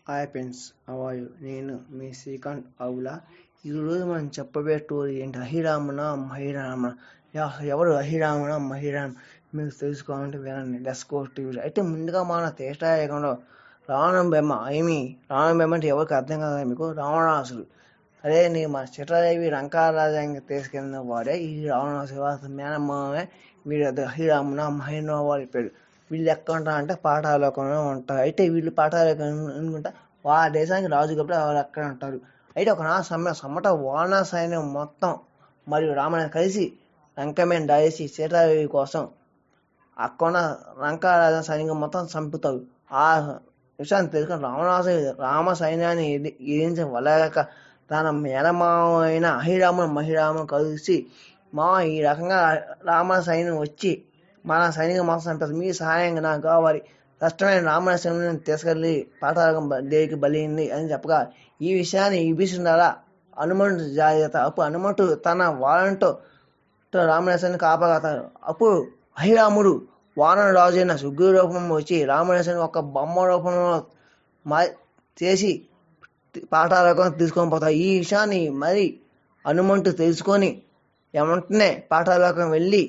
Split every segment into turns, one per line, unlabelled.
Hi friends, how are you? నేను మీ శ్రీకాంత్ అవుల. ఈరోజు మనం చెప్పబోయే స్టోరీ ఏంటి? అహిరామణ మహిరామణ. ఎవరు అహిరామణ మహిరామణ మీకు తెలుసుకోవాలంటే వినండి. Let's go TV. అయితే ముందుగా మన త్రేతాయుగంలో రావణ బెమ్మ రావణ బెమ్మ అంటే ఎవరికి అర్థం కాదు మీకు. రావణాసుడు. అదే మన చిత్రదేవి లంకారాజ్యానికి తీసుకెళ్ళిన వాడే ఈ రావణాసుడు. మేనమామే వీడు అహిరామణ మహిరామ వారి పేరు. వీళ్ళు ఎక్కడ ఉంటారంటే పాతాళలోకంలో ఉంటారు. అయితే వీళ్ళు పాతాళలోకం అనుకుంటా వాళ్ళ దేశానికి రాజు కాబట్టి వాళ్ళు అక్కడ ఉంటారు. అయితే ఒక సమ్మట వానర సైన్యం మొత్తం మరియు రామాయణ కలిసి లంక మీద దాచేసి సీతాదేవి కోసం అక్కడ లంకారాజ సైనికం మొత్తం చంపుతారు. ఆ విషయాన్ని తెలుసుకుని రావణాసుడు రామ సైన్యాన్ని ఎదిరించవలేక తన మేనమామైన అహిరామును మహిరామును కలిసి ఈ రకంగా రామ సైన్యం వచ్చి మన సైనిక మొత్తం చంపారు. మీ సహాయం నాకు కావాలి. కష్టమైన రామాయణ సైన్యం తీసుకెళ్లి పాతాళం దేవికి బలింది అని చెప్పగా ఈ విషయాన్ని విభీషణుడు ద్వారా హనుమంతుడు జాగ్రత్త. అప్పుడు హనుమంతుడు తన వాళ్ళతో రామరాజాన్ని కాపాడతారు. అప్పుడు అహిరాముడు వానర రాజు అయిన సుగ్రీవ రూపంలో వచ్చి రామరాజాన్ని ఒక బొమ్మ రూపంలో చేసి పాతాళలోకం తీసుకొని పోతారు. ఈ విషయాన్ని మరి హనుమంతుడు తెలుసుకొని వెంటనే పాతాళలోకం వెళ్ళి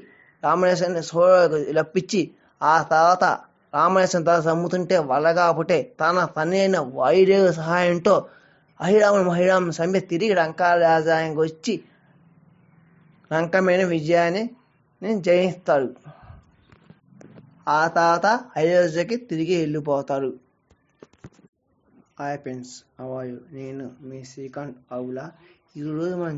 రామరాజాన్ని సోదరులకు రప్పించి ఆ తర్వాత రామరాజాన్ని తర్వాత చంపుతుంటే వల్లగాపుటే తన తండ్రి అయిన వాయుదేవుల సహాయంతో మహిరామును చంపి తిరిగి లంకారాజ్యానికి వచ్చి లంకమైన విజయాన్ని జయిస్తాడు. ఆ తర్వాత అయోధ్యకి తిరిగి వెళ్ళిపోతాడు. Hi friends, how are you? నేను మీ శ్రీకాంత్ అవుల. ఈరోజు మనం